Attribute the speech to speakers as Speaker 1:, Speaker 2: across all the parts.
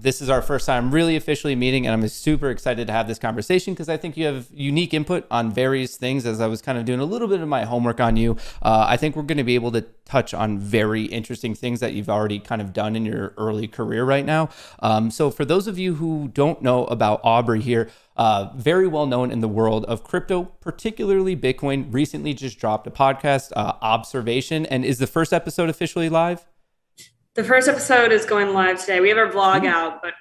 Speaker 1: This is our first time really officially meeting, and I'm super excited to have this conversation because I think you have unique input on various things. As I was kind of doing a little bit of my homework on you, I think we're going to be able to touch on very interesting things that you've already kind of done in your early career right now. So for those of you who don't know about Aubrey here, very well known in the world of crypto, particularly Bitcoin, recently just dropped a podcast, Observation. And is the first episode officially live?
Speaker 2: The first episode is going live today. We have our vlog out, but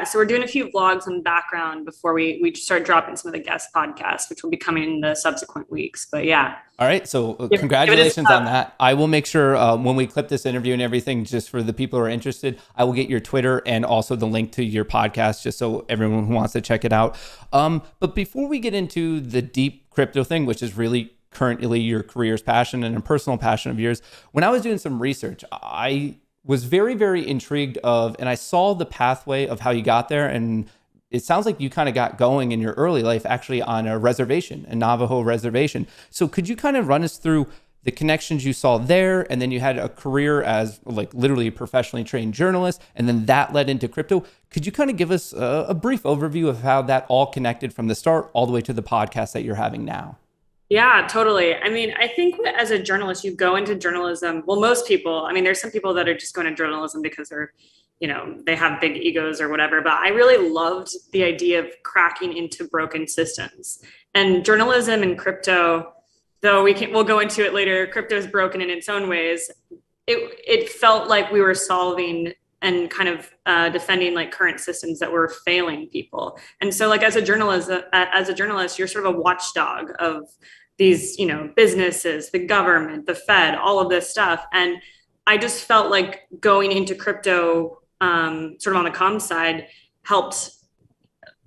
Speaker 2: so we're doing a few vlogs in the background before we start dropping some of the guest podcasts, which will be coming in the subsequent weeks. But yeah.
Speaker 1: All right. So congratulations on that. I will make sure when we clip this interview and everything, just for the people who are interested, I will get your Twitter and also the link to your podcast, just so everyone who wants to check it out. But before we get into the deep crypto thing, which is really currently your career's passion and a personal passion of yours, when I was doing some research, I was very, very intrigued and I saw the pathway of how you got there. And it sounds like you kind of got going in your early life actually on a reservation, a Navajo reservation. So could you kind of run us through the connections you saw there? And then you had a career as like literally a professionally trained journalist, and then that led into crypto. Could you kind of give us a brief overview of how that all connected from the start all the way to the podcast that you're having now?
Speaker 2: Yeah, totally. I mean, I think as a journalist, you go into journalism. Well, most people, I mean, there's some people that are just going to journalism because they're, they have big egos or whatever. But I really loved the idea of cracking into broken systems. And journalism and crypto, though we'll go into it later, crypto is broken in its own ways. It felt like we were solving and kind of defending like current systems that were failing people. And so like as a journalist, you're sort of a watchdog of these, businesses, the government, the Fed, all of this stuff. And I just felt like going into crypto, sort of on the comms side, helped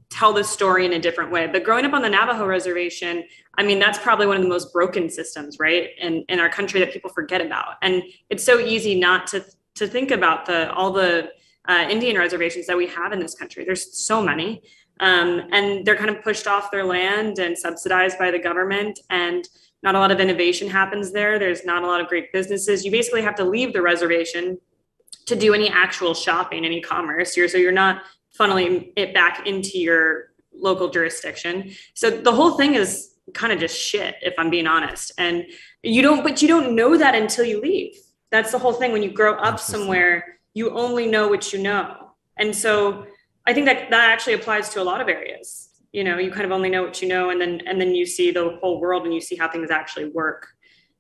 Speaker 2: tell the story in a different way. But growing up on the Navajo reservation, I mean, that's probably one of the most broken systems, right? In our country that people forget about. And it's so easy not to think about all the Indian reservations that we have in this country. There's so many. And they're kind of pushed off their land and subsidized by the government, and not a lot of innovation happens there. There's not a lot of great businesses. You basically have to leave the reservation to do any actual shopping, any commerce. So you're not funneling it back into your local jurisdiction. So the whole thing is kind of just shit, if I'm being honest. And you don't know that until you leave. That's the whole thing. When you grow up somewhere, you only know what you know. And so I think that actually applies to a lot of areas. You kind of only know what you know, and then you see the whole world and you see how things actually work.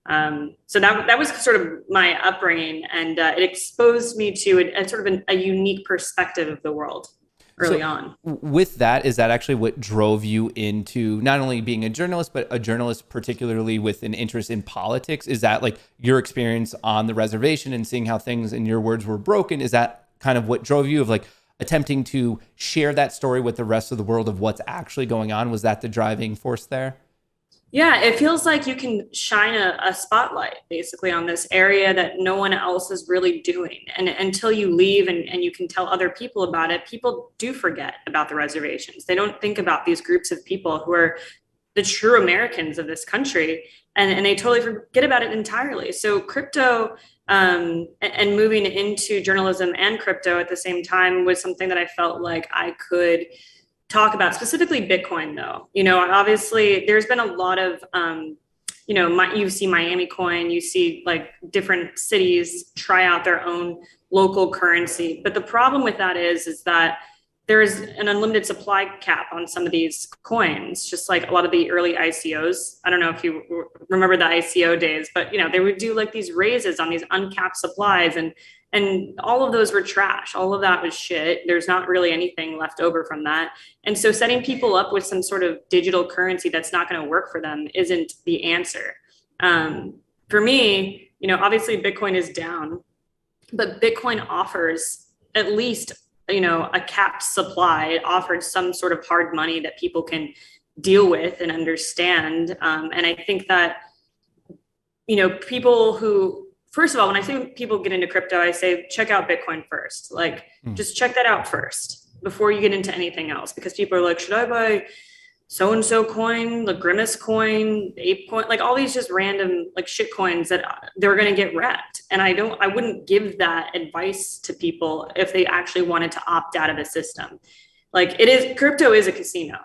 Speaker 2: So that was sort of my upbringing, and it exposed me to a sort of a unique perspective of the world early on.
Speaker 1: With that, is that actually what drove you into not only being a journalist, but a journalist particularly with an interest in politics? Is that like your experience on the reservation and seeing how things, in your words, were broken? Is that kind of what drove you of like attempting to share that story with the rest of the world of what's actually going on? Was that the driving force there?
Speaker 2: Yeah, it feels like you can shine a spotlight basically on this area that no one else is really doing. And until you leave and you can tell other people about it, people do forget about the reservations. They don't think about these groups of people who are the true Americans of this country, and they totally forget about it entirely. So crypto and moving into journalism and crypto at the same time was something that I felt like I could talk about, specifically Bitcoin though. Obviously there's been a lot of, you see Miami coin, you see like different cities try out their own local currency. But the problem with that is that there is an unlimited supply cap on some of these coins, just like a lot of the early ICOs. I don't know if you remember the ICO days, but they would do like these raises on these uncapped supplies, and all of those were trash. All of that was shit. There's not really anything left over from that. And so setting people up with some sort of digital currency that's not going to work for them isn't the answer. For me, obviously Bitcoin is down, but Bitcoin offers at least a capped supply. It offered some sort of hard money that people can deal with and understand. And I think that, people who, first of all, when I say people get into crypto, I say, check out Bitcoin first. Like, just check that out first before you get into anything else, because people are like, should I buy so-and-so coin, the Grimace coin, ape coin, like all these just random like shit coins that they're going to get wrecked. And I wouldn't give that advice to people if they actually wanted to opt out of the system. Like crypto is a casino.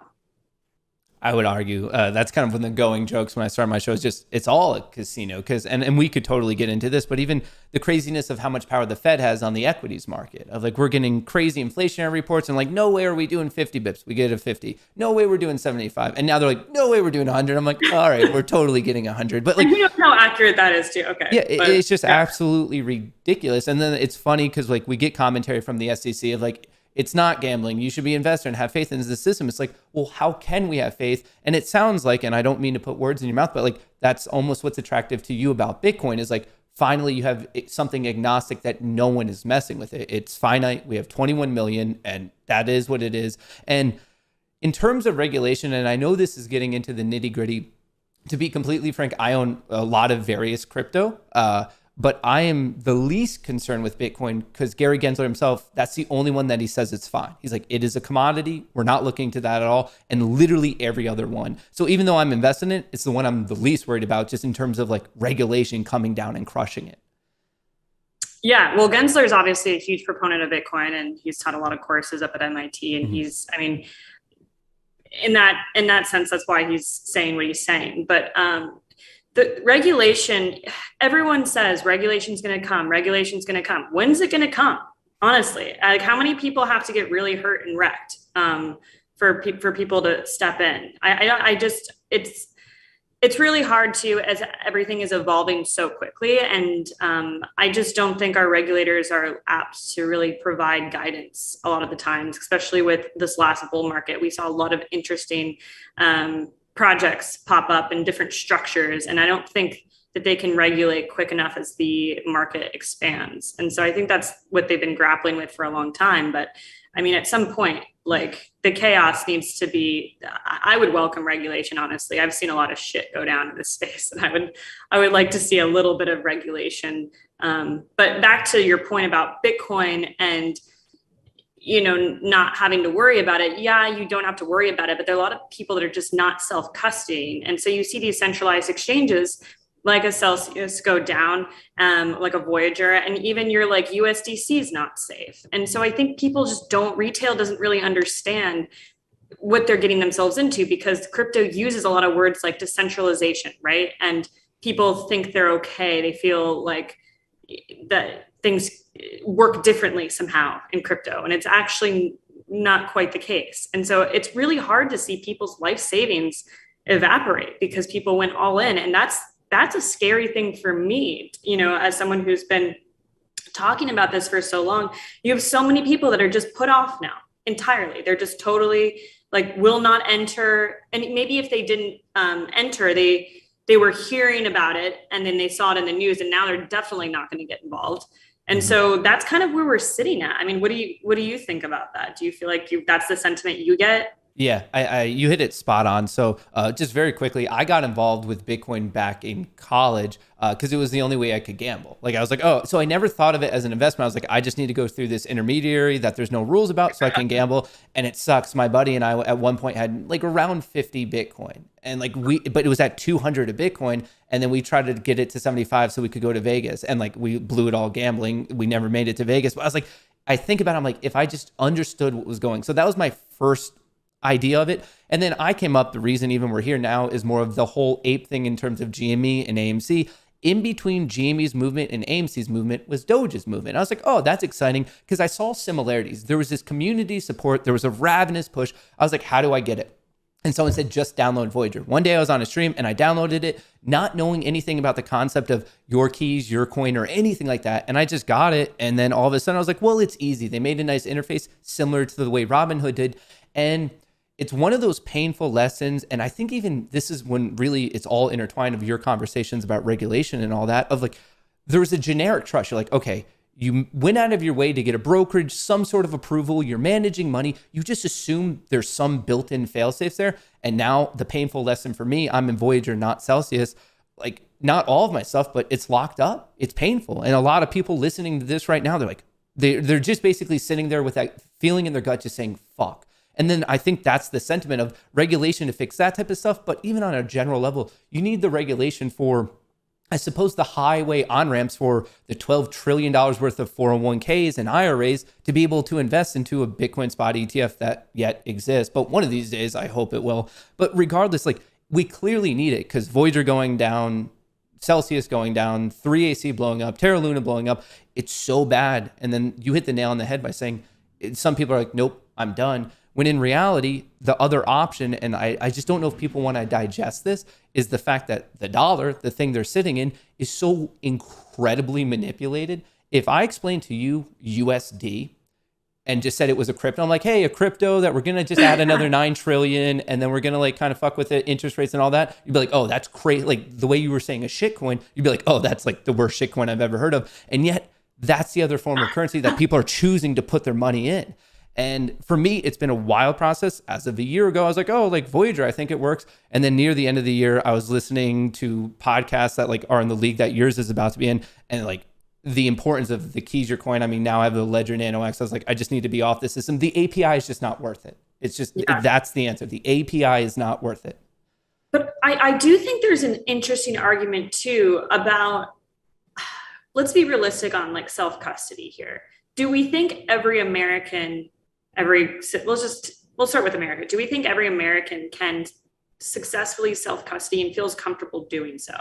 Speaker 1: I would argue that's kind of one of the going jokes when I started my show is just it's all a casino because and we could totally get into this, but even the craziness of how much power the Fed has on the equities market of like we're getting crazy inflationary reports and like no way are we doing 50 bips, we get a 50, no way we're doing 75, and now they're like no way we're doing 100. I'm like all right, we're totally getting 100, but like
Speaker 2: who knows how accurate that is too. Okay,
Speaker 1: yeah, it's just absolutely ridiculous. And then it's funny because like we get commentary from the SEC of like it's not gambling. You should be an investor and have faith in the system. It's like, well, how can we have faith? And it sounds like, and I don't mean to put words in your mouth, but like that's almost what's attractive to you about Bitcoin is like, finally you have something agnostic that no one is messing with it. It's finite. We have 21 million and that is what it is. And in terms of regulation, and I know this is getting into the nitty gritty, to be completely frank, I own a lot of various crypto, but I am the least concerned with Bitcoin because Gary Gensler himself, that's the only one that he says it's fine. He's like, it is a commodity. We're not looking to that at all. And literally every other one. So even though I'm invested in it, it's the one I'm the least worried about just in terms of like regulation coming down and crushing it.
Speaker 2: Yeah, well, Gensler is obviously a huge proponent of Bitcoin and he's taught a lot of courses up at MIT. And he's, I mean, in that sense, that's why he's saying what he's saying. But the regulation, everyone says regulation's going to come. When's it going to come? Honestly, like how many people have to get really hurt and wrecked for people to step in? I just it's really hard to, as everything is evolving so quickly, and I just don't think our regulators are apt to really provide guidance a lot of the times, especially with this last bull market. We saw a lot of interesting projects pop up in different structures, and I don't think that they can regulate quick enough as the market expands. And so I think that's what they've been grappling with for a long time. But I mean, at some point, like the chaos needs to be, I would welcome regulation, honestly. I've seen a lot of shit go down in this space, and I would like to see a little bit of regulation. But back to your point about Bitcoin and not having to worry about it. Yeah, you don't have to worry about it, but there are a lot of people that are just not self-custodying. And so you see these centralized exchanges like a Celsius go down, like a Voyager, and even your like USDC is not safe. And so I think people just retail doesn't really understand what they're getting themselves into because crypto uses a lot of words like decentralization, right? And people think they're okay. They feel like that things work differently somehow in crypto, and it's actually not quite the case. And so it's really hard to see people's life savings evaporate because people went all in, and that's a scary thing for me, as someone who's been talking about this for so long. You have so many people that are just put off now entirely. They're just totally like will not enter, and maybe if they didn't enter, they were hearing about it and then they saw it in the news, and now they're definitely not going to get involved. And so that's kind of where we're sitting at. I mean, what do you think about that? Do you feel like that's the sentiment you get?
Speaker 1: Yeah, you hit it spot on. So just very quickly, I got involved with Bitcoin back in college because it was the only way I could gamble. Like I was like, oh, so I never thought of it as an investment. I was like, I just need to go through this intermediary that there's no rules about so I can gamble. And it sucks. My buddy and I at one point had like around 50 Bitcoin. And but it was at 200 a Bitcoin. And then we tried to get it to 75 so we could go to Vegas. And like we blew it all gambling. We never made it to Vegas. But I was like, I think about it, I'm like, if I just understood what was going. So that was my first idea of it. And then I came up, the reason even we're here now is more of the whole ape thing in terms of GME and AMC. In between GME's movement and AMC's movement was Doge's movement. I was like, oh, that's exciting because I saw similarities. There was this community support. There was a ravenous push. I was like, how do I get it? And someone said, just download Voyager. One day I was on a stream and I downloaded it, not knowing anything about the concept of your keys, your coin, or anything like that. And I just got it. And then all of a sudden I was like, well, it's easy. They made a nice interface similar to the way Robinhood did. And it's one of those painful lessons. And I think even this is when really it's all intertwined of your conversations about regulation and all that, of like, there was a generic trust. You're like, okay, you went out of your way to get a brokerage, some sort of approval, you're managing money. You just assume there's some built-in fail-safes there. And now the painful lesson for me, I'm in Voyager, not Celsius. Like not all of my stuff, but it's locked up. It's painful. And a lot of people listening to this right now, they're like, they're just basically sitting there with that feeling in their gut, just saying, fuck. And then I think that's the sentiment of regulation to fix that type of stuff. But even on a general level, you need the regulation for, I suppose, the highway on-ramps for the $12 trillion worth of 401ks and IRAs to be able to invest into a Bitcoin spot ETF that yet exists. But one of these days, I hope it will. But regardless, like, we clearly need it because Voyager going down, Celsius going down, 3AC blowing up, Terra Luna blowing up. It's so bad. And then you hit the nail on the head by saying, some people are like, nope, I'm done. When in reality, the other option, and I just don't know if people want to digest this, is the fact that the dollar, the thing they're sitting in, is so incredibly manipulated. If I explained to you USD and just said it was a crypto, I'm like, hey, a crypto that we're going to just add another 9 trillion and then we're going to like kind of fuck with it, interest rates and all that, you'd be like, oh, that's crazy. Like the way you were saying a shitcoin, you'd be like, oh, that's like the worst shitcoin I've ever heard of. And yet that's the other form of currency that people are choosing to put their money in. And for me, it's been a wild process. As of a year ago, I was like, oh, like Voyager, I think it works. And then near the end of the year, I was listening to podcasts that like are in the league that yours is about to be in. And like the importance of the keys your coin. I mean, now I have the Ledger Nano X. I was like, I just need to be off the system. The API is just not worth it. It's just, that's the answer. The API is not worth it.
Speaker 2: But I do think there's an interesting argument too about, let's be realistic on like self-custody here. Do we think every American, we'll start with America. Do we think every American can successfully self-custody and feels comfortable doing so?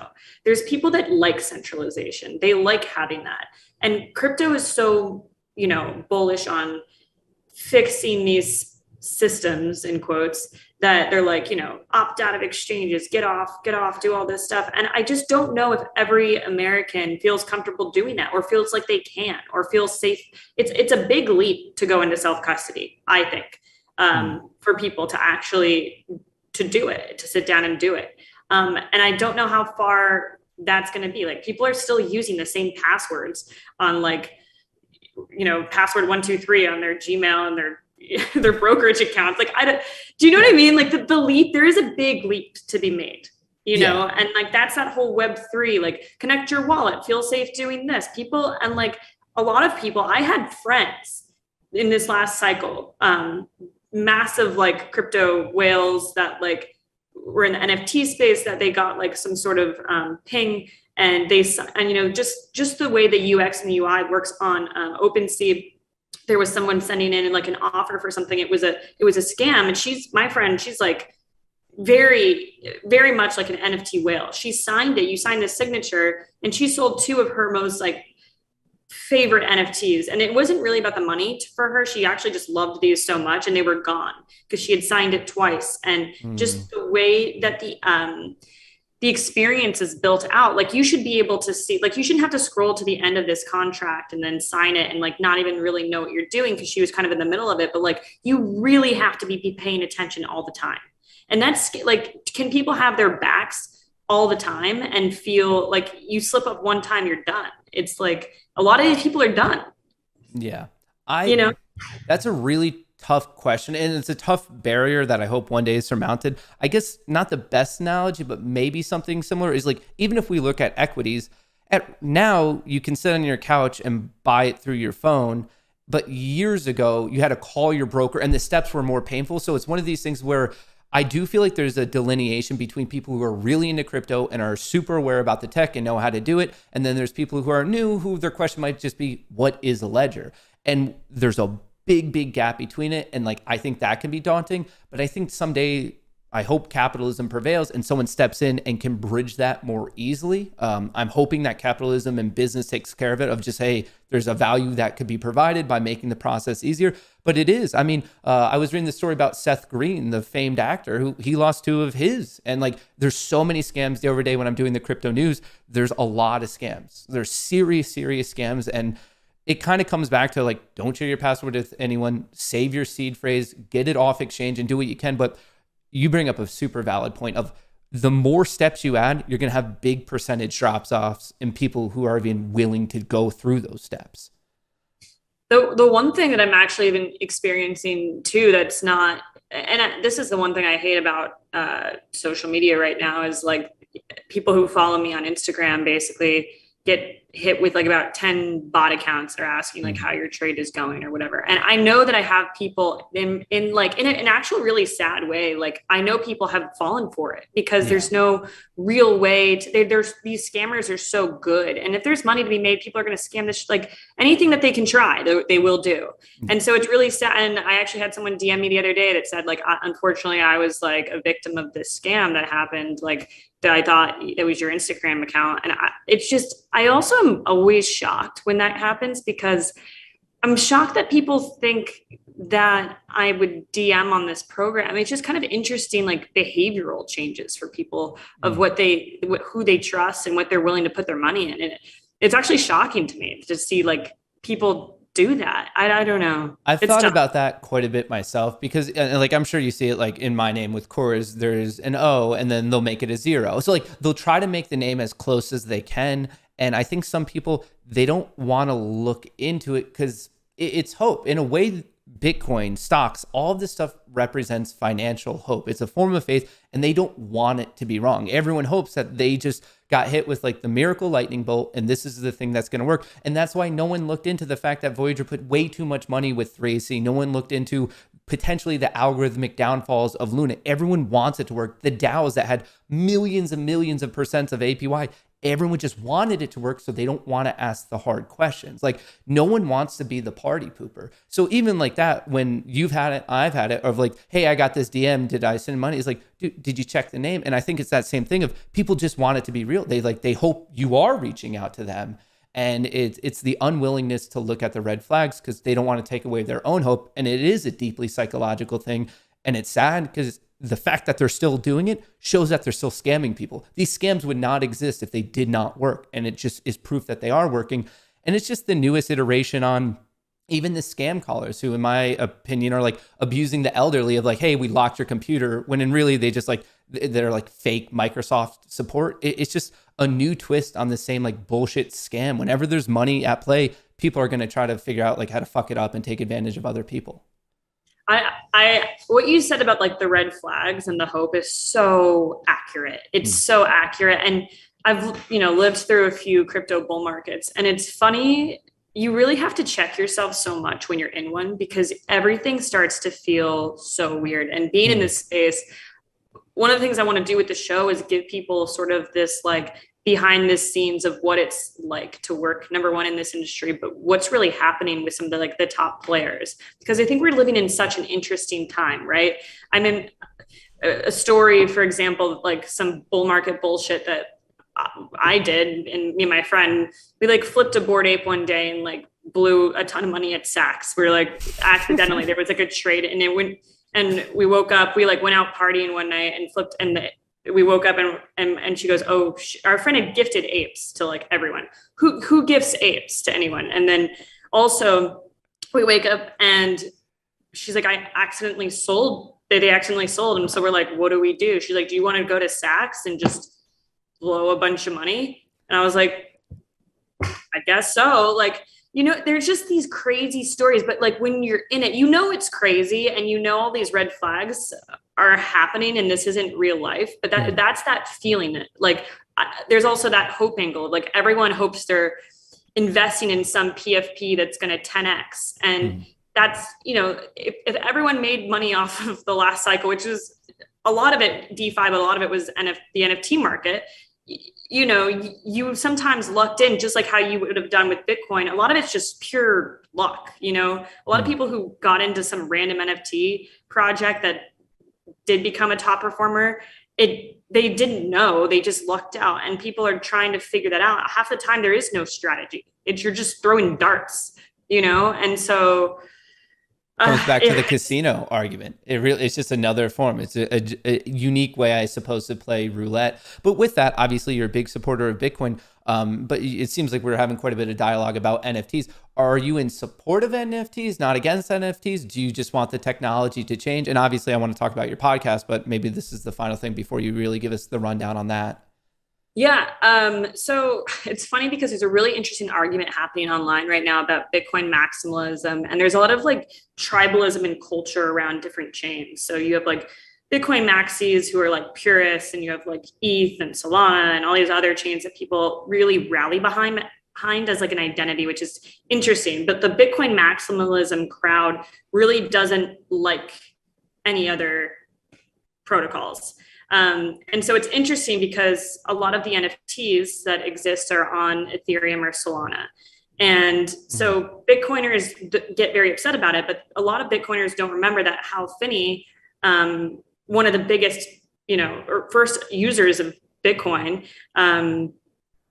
Speaker 2: There's people that like centralization. They like having that. And crypto is so, bullish on fixing these systems, in quotes, that they're like, opt out of exchanges, get off, do all this stuff. And I just don't know if every American feels comfortable doing that or feels like they can or feels safe. It's a big leap to go into self-custody, I think, for people to actually to do it, to sit down and do it. And I don't know how far that's going to be. Like people are still using the same passwords on like, password 123 on their Gmail and their brokerage accounts. Like, do you know what I mean? Like the leap, there is a big leap to be made, know, and like, that's that whole Web3, like connect your wallet, feel safe doing this. People, and like a lot of people, I had friends in this last cycle, massive like crypto whales that like were in the NFT space that they got like some sort of ping and just the way the UX and UI works on OpenSea. There was someone sending in like an offer for something. It was a scam. And she's my friend. She's like very, very much like an NFT whale. She signed it. You signed the signature and she sold 2 of her most like favorite NFTs. And it wasn't really about the money for her. She actually just loved these so much and they were gone because she had signed it twice. And just the way that the experience is built out, like you should be able to see, like you shouldn't have to scroll to the end of this contract and then sign it and like not even really know what you're doing because she was kind of in the middle of it. But like you really have to be paying attention all the time. And that's like, can people have their backs all the time and feel like you slip up one time, you're done? It's like a lot of these people are done.
Speaker 1: Yeah. That's a really tough question. And it's a tough barrier that I hope one day is surmounted. I guess not the best analogy, but maybe something similar is like, even if we look at equities, now you can sit on your couch and buy it through your phone. But years ago, you had to call your broker and the steps were more painful. So it's one of these things where I do feel like there's a delineation between people who are really into crypto and are super aware about the tech and know how to do it. And then there's people who are new, who their question might just be, what is a ledger? And there's a big gap between it. And like, I think that can be daunting, but I think someday I hope capitalism prevails and someone steps in and can bridge that more easily. I'm hoping that capitalism and business takes care of it, of just, hey, there's a value that could be provided by making the process easier. But it is. I mean, I was reading the story about Seth Green, the famed actor, who he lost 2 of his. And like, there's so many scams the other day when I'm doing the crypto news. There's a lot of scams. There's serious scams. And it kind of comes back to like, don't share your password with anyone, save your seed phrase, get it off exchange and do what you can. But you bring up a super valid point of the more steps you add, you're going to have big percentage drops offs in people who are even willing to go through those steps.
Speaker 2: The one thing that I'm actually even experiencing too, that's not, and this is the one thing I hate about social media right now, is like people who follow me on Instagram basically get hit with like about 10 bot accounts that are asking like how your trade is going or whatever. And I know that I have people in an actual really sad way. Like I know people have fallen for it because there's no real way to, there's these scammers are so good. And if there's money to be made, people are going to scam this, like anything that they can try, they will do. And so it's really sad. And I actually had someone DM me the other day that said like, unfortunately, I was like a victim of this scam that happened. Like, that I thought it was your Instagram account. And I also am always shocked when that happens because I'm shocked that people think that I would DM on this program. It's just kind of interesting, like behavioral changes for people of who they trust and what they're willing to put their money in. And it's actually shocking to me to see like people do that. I don't know.
Speaker 1: I've thought about that quite a bit myself because like I'm sure you see it like in my name with Kohrs, there's an O and then they'll make it a 0. So like they'll try to make the name as close as they can. And I think some people, they don't want to look into it because it's hope. In a way, Bitcoin, stocks, all of this stuff represents financial hope. It's a form of faith and they don't want it to be wrong. Everyone hopes that they just got hit with like the miracle lightning bolt and this is the thing that's going to work. And that's why no one looked into the fact that Voyager put way too much money with 3AC. No one looked into potentially the algorithmic downfalls of Luna. Everyone wants it to work. The DAOs that had millions and millions of percents of APY, everyone just wanted it to work, so they don't want to ask the hard questions. Like no one wants to be the party pooper. So even like that, when you've had it, I've had it, of like, hey, I got this DM, did I send money? It's like, dude, did you check the name? And I think it's that same thing of people just want it to be real. They hope you are reaching out to them. And it's the unwillingness to look at the red flags because they don't want to take away their own hope. And it is a deeply psychological thing. And it's sad because the fact that they're still doing it shows that they're still scamming people. These scams would not exist if they did not work. And it just is proof that they are working. And it's just the newest iteration on even the scam callers who, in my opinion, are like abusing the elderly of like, hey, we locked your computer, when in really they just like, they're like fake Microsoft support. It's just a new twist on the same like bullshit scam. Whenever there's money at play, people are going to try to figure out like how to fuck it up and take advantage of other people.
Speaker 2: What you said about like the red flags and the hope is so accurate. It's so accurate. And I've, lived through a few crypto bull markets, and it's funny. You really have to check yourself so much when you're in one because everything starts to feel so weird. And being in this space, one of the things I want to do with the show is give people sort of this like behind the scenes of what it's like to work, number one, in this industry, but what's really happening with some of the top players, because I think we're living in such an interesting time, right? I'm in a story, for example, like some bull market bullshit that I did, and me and my friend, we like flipped a Bored Ape one day and like blew a ton of money at Saks. We were like accidentally, there was like a trade and it went, and we woke up, we like went out partying one night and flipped, and we woke up and she goes, oh, our friend had gifted apes to like everyone. Who gifts apes to anyone? And then also we wake up and she's like, they accidentally sold. And so we're like, what do we do? She's like, do you want to go to Saks and just blow a bunch of money? And I was like, I guess so. Like, there's just these crazy stories, but like when you're in it, it's crazy and all these red flags are happening and this isn't real life, but that's that feeling that like, there's also that hope angle. Like everyone hopes they're investing in some PFP that's going to 10X. And that's, if everyone made money off of the last cycle, which was a lot of it DeFi, but a lot of it was the NFT market, you sometimes lucked in just like how you would have done with Bitcoin. A lot of it's just pure luck. A lot of people who got into some random NFT project that did become a top performer, they didn't know, they just lucked out, and people are trying to figure that out. Half the time there is no strategy. You're just throwing darts, and so
Speaker 1: comes back to the casino argument. It's just another form. It's a unique way, I suppose, to play roulette. But with that, obviously, you're a big supporter of Bitcoin. But it seems like we're having quite a bit of dialogue about NFTs. Are you in support of NFTs, not against NFTs? Do you just want the technology to change? And obviously, I want to talk about your podcast, but maybe this is the final thing before you really give us the rundown on that.
Speaker 2: Yeah. So it's funny because there's a really interesting argument happening online right now about Bitcoin maximalism. And there's a lot of like tribalism and culture around different chains. So you have like Bitcoin maxis who are like purists, and you have like ETH and Solana and all these other chains that people really rally behind. behind as like an identity, which is interesting. But the Bitcoin maximalism crowd really doesn't like any other protocols. And so it's interesting because a lot of the NFTs that exist are on Ethereum or Solana. And so Bitcoiners get very upset about it, but a lot of Bitcoiners don't remember that Hal Finney, one of the biggest, or first users of Bitcoin,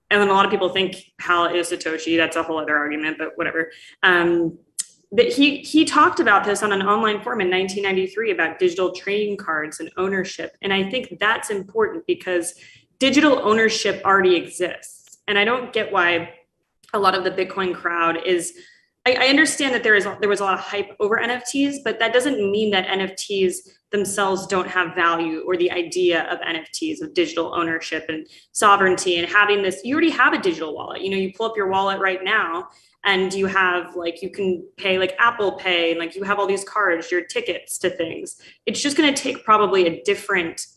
Speaker 2: and then a lot of people think Hal is Satoshi. That's a whole other argument, but whatever. That he talked about this on an online forum in 1993 about digital trading cards and ownership. And I think that's important because digital ownership already exists. And I don't get why a lot of the Bitcoin crowd is, I understand that there was a lot of hype over NFTs, but that doesn't mean that NFTs themselves don't have value, or the idea of NFTs, of digital ownership and sovereignty and having this. You already have a digital wallet. You pull up your wallet right now and you have you can pay like Apple Pay, and you have all these cards, your tickets to things. It's just going to take probably a different,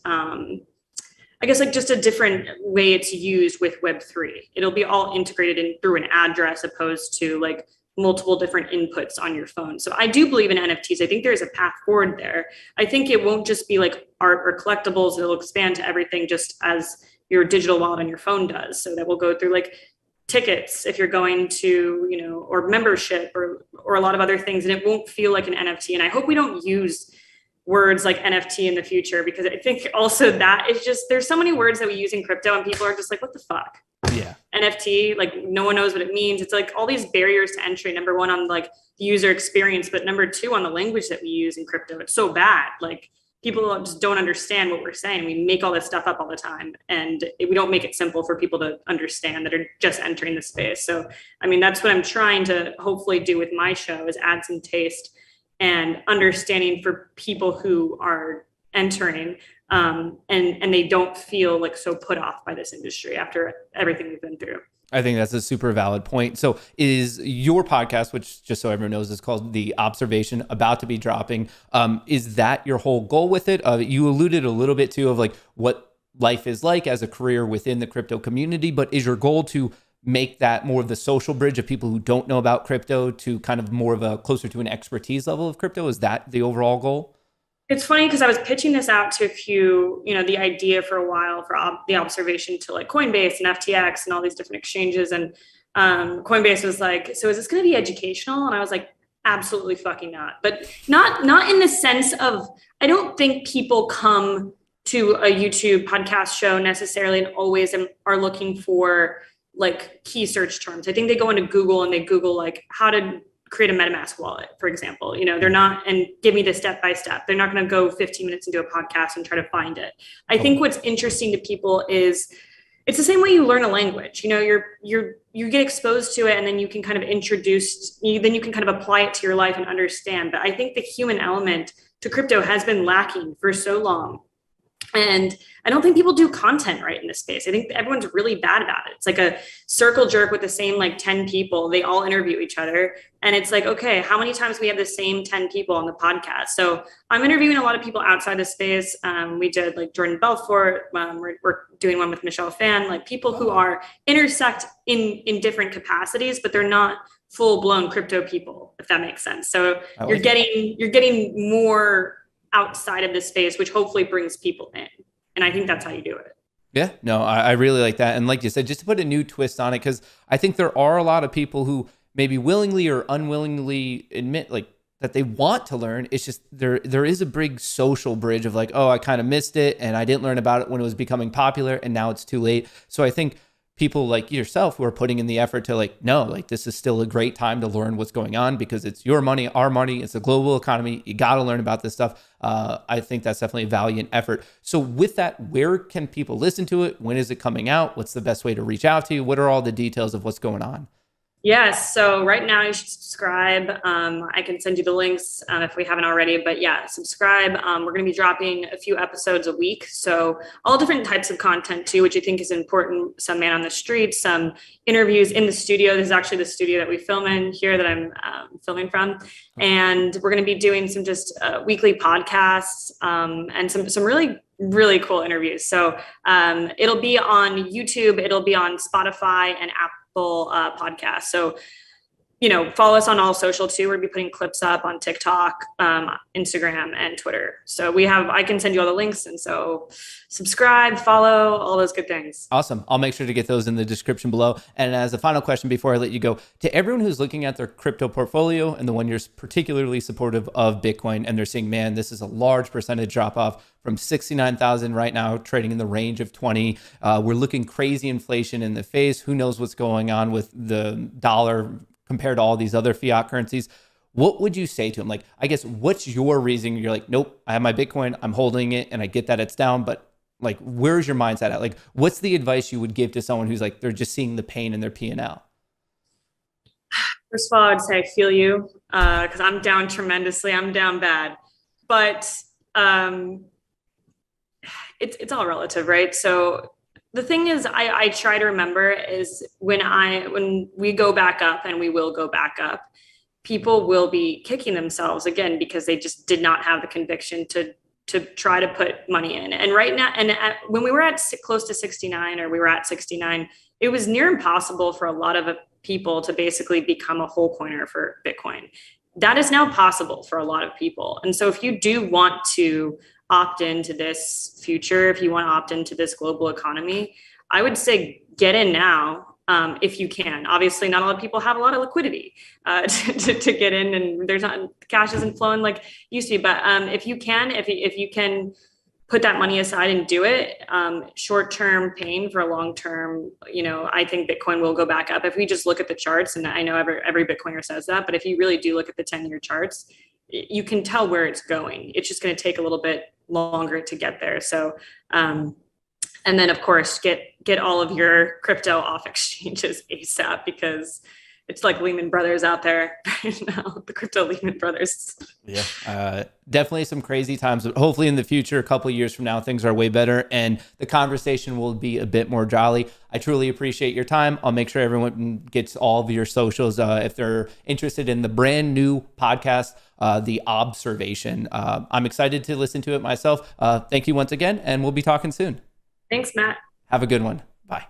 Speaker 2: just a different way it's used with Web3. It'll be all integrated in through an address opposed to multiple different inputs on your phone. So I do believe in NFTs. I think there's a path forward there. I think it won't just be like art or collectibles. It'll expand to everything, just as your digital wallet on your phone does. So that will go through tickets if you're going to, or membership or a lot of other things. And it won't feel like an NFT. And I hope we don't use words like NFT in the future, because I think also that is just, there's so many words that we use in crypto and people are just like, what the fuck?
Speaker 1: Yeah.
Speaker 2: NFT, no one knows what it means. It's all these barriers to entry. Number one, on the user experience, but number two, on the language that we use in crypto. It's so bad. People just don't understand what we're saying. We make all this stuff up all the time, and we don't make it simple for people to understand that are just entering the space. So, that's what I'm trying to hopefully do with my show, is add some taste and understanding for people who are entering, and they don't feel so put off by this industry after everything we've been through.
Speaker 1: I think that's a super valid point. So is your podcast, which just so everyone knows is called The Observation, about to be dropping, is that your whole goal with it? You alluded a little bit to of what life is like as a career within the crypto community, but is your goal to make that more of the social bridge of people who don't know about crypto to kind of more of a closer to an expertise level of crypto? Is that the overall goal?
Speaker 2: It's funny because I was pitching this out to a few, the idea for a while for The Observation to Coinbase and FTX and all these different exchanges. And Coinbase was like, so is this going to be educational? And I was like, absolutely fucking not. But not in the sense of, I don't think people come to a YouTube podcast show necessarily and always are looking for key search terms. I think they go into Google and they Google how to create a MetaMask wallet, for example. They're not, and give me the step-by-step. They're not going to go 15 minutes into a podcast and try to find it. I think what's interesting to people is it's the same way you learn a language. You get exposed to it, and then you can kind of then you can kind of apply it to your life and understand. But I think the human element to crypto has been lacking for so long. And I don't think people do content right in this space. I think everyone's really bad about it. It's like a circle jerk with the same 10 people. They all interview each other. And it's okay, how many times we have the same 10 people on the podcast? So I'm interviewing a lot of people outside the space. We did Jordan Belfort. We're doing one with Michelle Phan, people who are intersect in different capacities, but they're not full blown crypto people, if that makes sense. So you're getting more outside of the space, which hopefully brings people in. And I think that's how you do it.
Speaker 1: Yeah, no, I really like that. And like you said, just to put a new twist on it, because I think there are a lot of people who maybe willingly or unwillingly admit that they want to learn. It's just there is a big social bridge of oh, I kind of missed it and I didn't learn about it when it was becoming popular and now it's too late. So I think people like yourself who are putting in the effort to no, this is still a great time to learn what's going on, because it's your money, our money, it's a global economy. You got to learn about this stuff. I think that's definitely a valiant effort. So with that, where can people listen to it? When is it coming out? What's the best way to reach out to you? What are all the details of what's going on?
Speaker 2: Yes. So right now you should subscribe. I can send you the links if we haven't already, but yeah, subscribe. We're going to be dropping a few episodes a week. So all different types of content too, which I think is important. Some man on the street, some interviews in the studio. This is actually the studio that we film in here that I'm filming from. And we're going to be doing some just weekly podcasts and some really, really cool interviews. So it'll be on YouTube. It'll be on Spotify and podcast. So, follow us on all social too. We'll be putting clips up on TikTok, Instagram, and Twitter. So I can send you all the links. And so subscribe, follow, all those good things.
Speaker 1: Awesome. I'll make sure to get those in the description below. And as a final question before I let you go, to everyone who's looking at their crypto portfolio and the one you're particularly supportive of Bitcoin, and they're saying, man, this is a large percentage drop off from 69,000 right now, trading in the range of 20. We're looking crazy inflation in the face. Who knows what's going on with the dollar compared to all these other fiat currencies. What would you say to them? Like, I guess, what's your reason? You're like, nope, I have my Bitcoin, I'm holding it, and I get that it's down, but like, where's your mindset at? Like, what's the advice you would give to someone who's like, they're just seeing the pain in their P&L?
Speaker 2: First of all, I'd say I feel you, because I'm down tremendously. I'm down bad, but it's all relative, right? So the thing is, I try to remember is when we go back up, and we will go back up, people will be kicking themselves again because they just did not have the conviction to try to put money in. And right now, when we were at close to 69, or we were at 69, it was near impossible for a lot of people to basically become a whole coiner for Bitcoin. That is now possible for a lot of people. And so if you do want to opt into this future, if you want to opt into this global economy, I would say get in now. If you can. Obviously, not a lot of people have a lot of liquidity to get in, and cash isn't flowing like it used to be. But if you can put that money aside and do it, short-term pain for a long-term, I think Bitcoin will go back up. If we just look at the charts, and I know every Bitcoiner says that, but if you really do look at the 10-year charts, you can tell where it's going. It's just going to take a little bit longer to get there. So, and then, of course, get all of your crypto off exchanges ASAP, because it's like Lehman Brothers out there right now, the crypto Lehman Brothers.
Speaker 1: Yeah, definitely some crazy times. But hopefully in the future, a couple of years from now, things are way better and the conversation will be a bit more jolly. I truly appreciate your time. I'll make sure everyone gets all of your socials if they're interested in the brand new podcast, The Observation. I'm excited to listen to it myself. Thank you once again, and we'll be talking soon.
Speaker 2: Thanks, Matt.
Speaker 1: Have a good one. Bye.